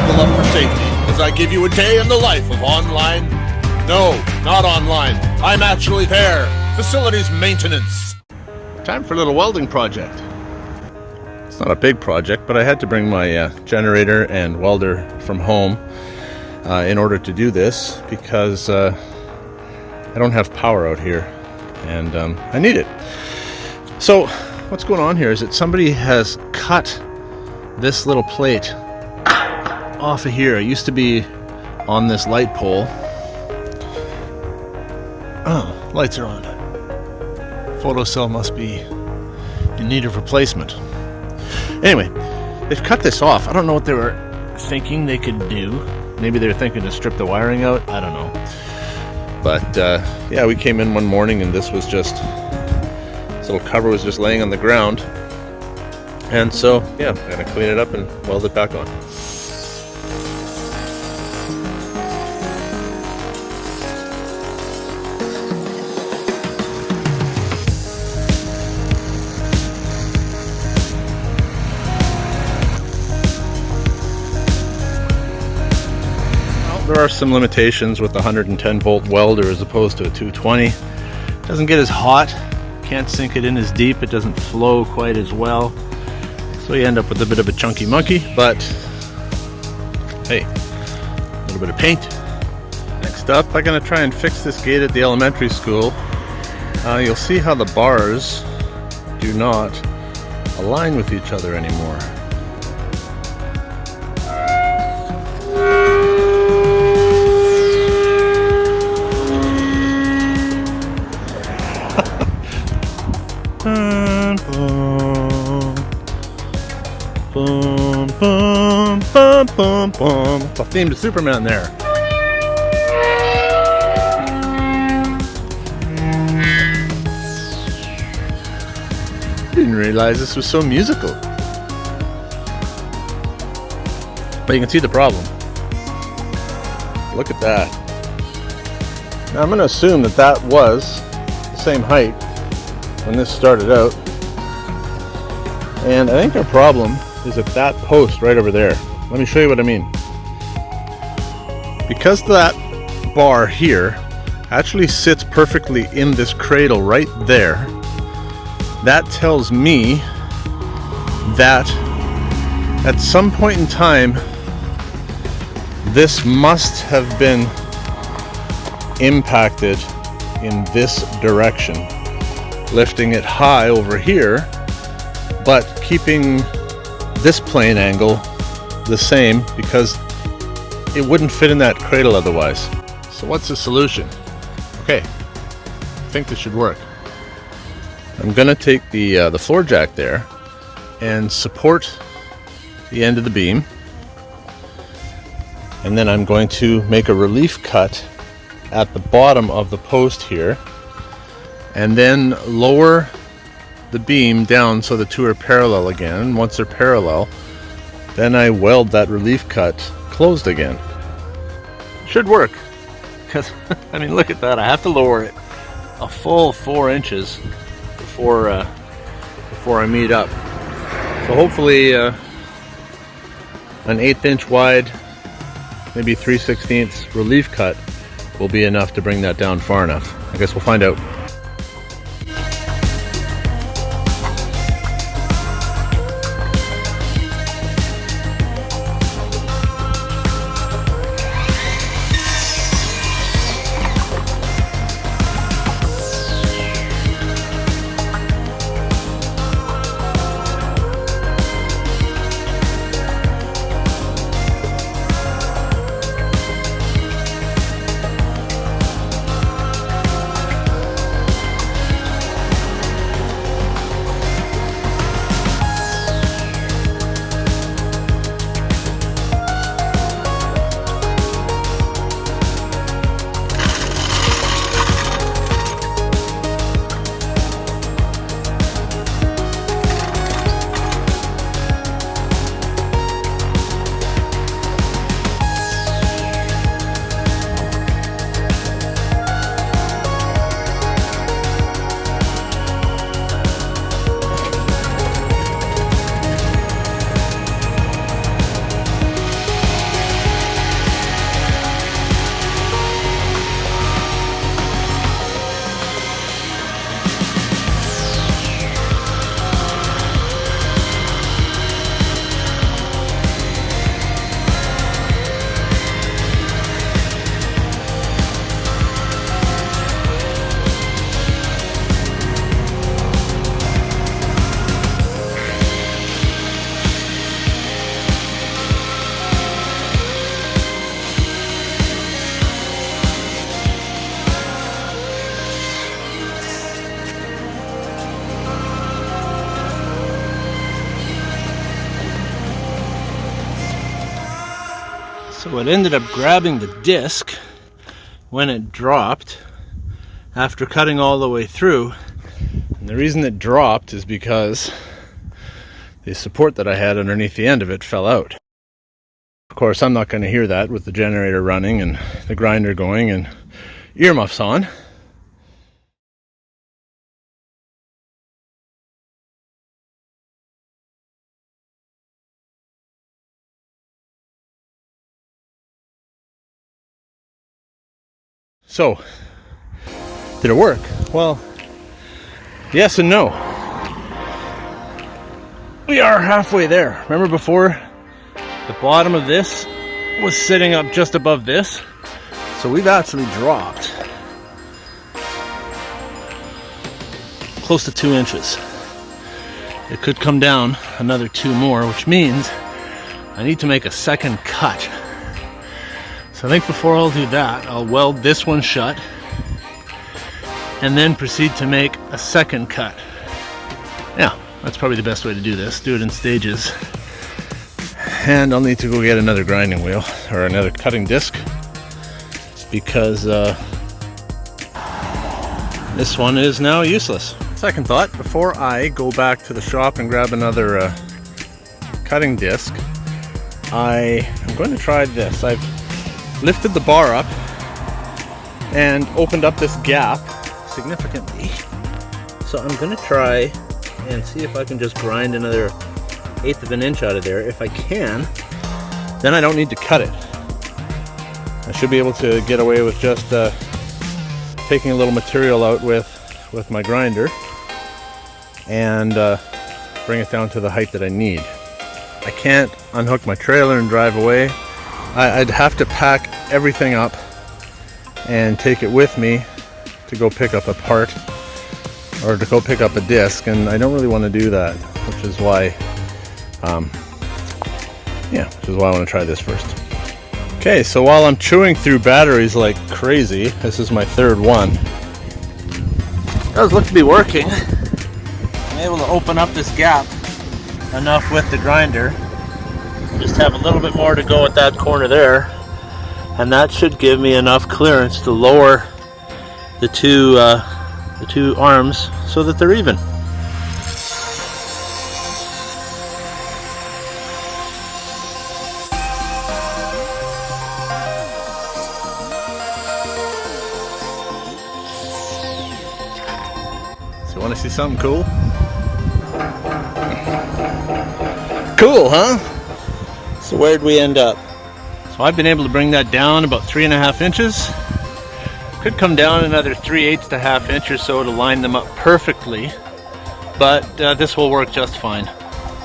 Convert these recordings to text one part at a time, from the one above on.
buckle up for safety as I give you a day in the life of online. No, not online. I'm actually there. Facilities maintenance. Time for a little welding project. It's not a big project, but I had to bring my generator and welder from home in order to do this because I don't have power out here and I need it. So what's going on here is that somebody has cut this little plate off of here. It used to be on this light pole. Oh, lights are on. Photocell must be in need of replacement. Anyway, they've cut this off. I don't know what they were thinking they could do. Maybe they were thinking to strip the wiring out. I don't know. But yeah, we came in one morning and this was just, this little cover was just laying on the ground. And so, yeah, I'm gonna clean it up and weld it back on. There are some limitations with the 110 volt welder as opposed to a 220. Doesn't get as hot, can't sink it in as deep, it doesn't flow quite as well. So you end up with a bit of a chunky monkey, but hey, a little bit of paint. Next up, I'm going to try and fix this gate at the elementary school. You'll see how the bars do not align with each other anymore. Boom, boom, boom, boom, boom. It's a theme to Superman there. Didn't realize this was so musical. But you can see the problem. Look at that. Now I'm going to assume that that was the same height when this started out. And I think our problem is at that post right over there. Let me show you what I mean. Because that bar here actually sits perfectly in this cradle right there, that tells me that at some point in time this must have been impacted in this direction, lifting it high over here but keeping this plane angle the same because it wouldn't fit in that cradle otherwise. So what's the solution? Okay, I think this should work. I'm gonna take the floor jack there and support the end of the beam, and then I'm going to make a relief cut at the bottom of the post here and then lower the beam down so the two are parallel again. Once they're parallel, then I weld that relief cut closed again. Should work, because I mean, look at that. I have to lower it a full 4 inches before I meet up. So hopefully an 1/8 inch wide, maybe 3/16 relief cut will be enough to bring that down far enough. I guess we'll find out. So it ended up grabbing the disc when it dropped after cutting all the way through. And the reason it dropped is because the support that I had underneath the end of it fell out. Of course, I'm not going to hear that with the generator running and the grinder going and earmuffs on. So, did it work? Well, yes and no. We are halfway there. Remember before, the bottom of this was sitting up just above this? So we've actually dropped close to 2 inches. It could come down another 2 more, which means I need to make a second cut. So I think before I'll do that, I'll weld this one shut and then proceed to make a second cut. Yeah, that's probably the best way to do this. Do it in stages. And I'll need to go get another grinding wheel or another cutting disc because this one is now useless. Second thought, before I go back to the shop and grab another cutting disc, I am going to try this. I've lifted the bar up and opened up this gap significantly. So I'm going to try and see if I can just grind another 1/8 of an inch out of there. If I can, then I don't need to cut it. I should be able to get away with just taking a little material out with my grinder and bring it down to the height that I need. I can't unhook my trailer and drive away. I'd have to pack everything up and take it with me to go pick up a part or to go pick up a disc, and I don't really want to do that, which is why I want to try this first. Okay, so while I'm chewing through batteries like crazy, this is my third one. It does look to be working. I'm able to open up this gap enough with the grinder. Just have a little bit more to go at that corner there, and that should give me enough clearance to lower the two arms so that they're even. So, want to see something cool? Cool, huh? So where'd we end up? So I've been able to bring that down about 3.5 inches. Could come down another 3/8 to ½ inch or so to line them up perfectly, but this will work just fine.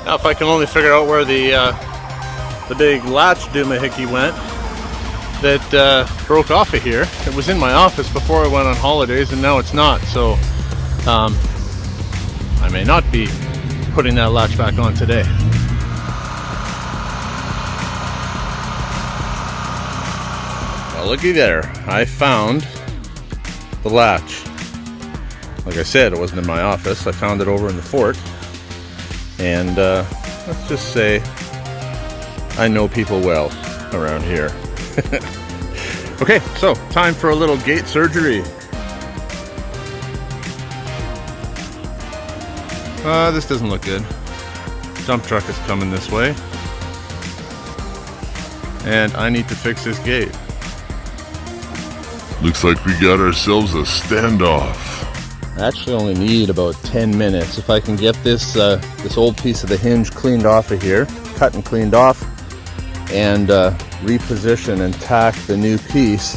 Now if I can only figure out where the big latch doohickey went that broke off of here. It was in my office before I went on holidays and now it's not, so I may not be putting that latch back on today. Looky there, I found the latch. Like I said, it wasn't in my office. I found it over in the fort. And let's just say I know people well around here. Okay, so time for a little gate surgery. This doesn't look good. Dump truck is coming this way. And I need to fix this gate. Looks like we got ourselves a standoff. I actually only need about 10 minutes. If I can get this old piece of the hinge cleaned off of here, cut and cleaned off, and reposition and tack the new piece,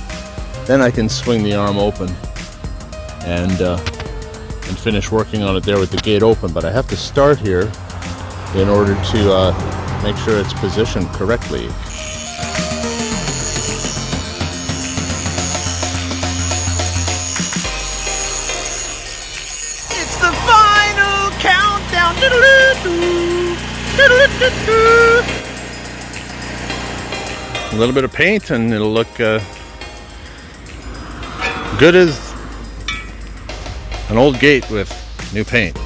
then I can swing the arm open and finish working on it there with the gate open. But I have to start here in order to make sure it's positioned correctly. A little bit of paint and it'll look good as an old gate with new paint.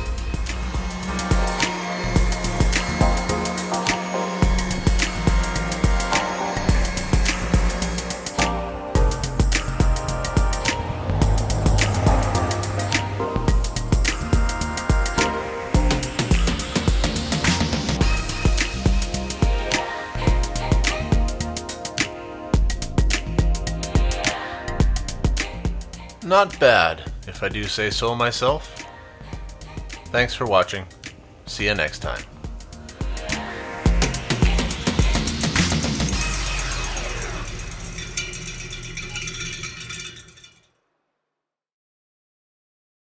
Not bad, if I do say so myself. Thanks for watching. See you next time.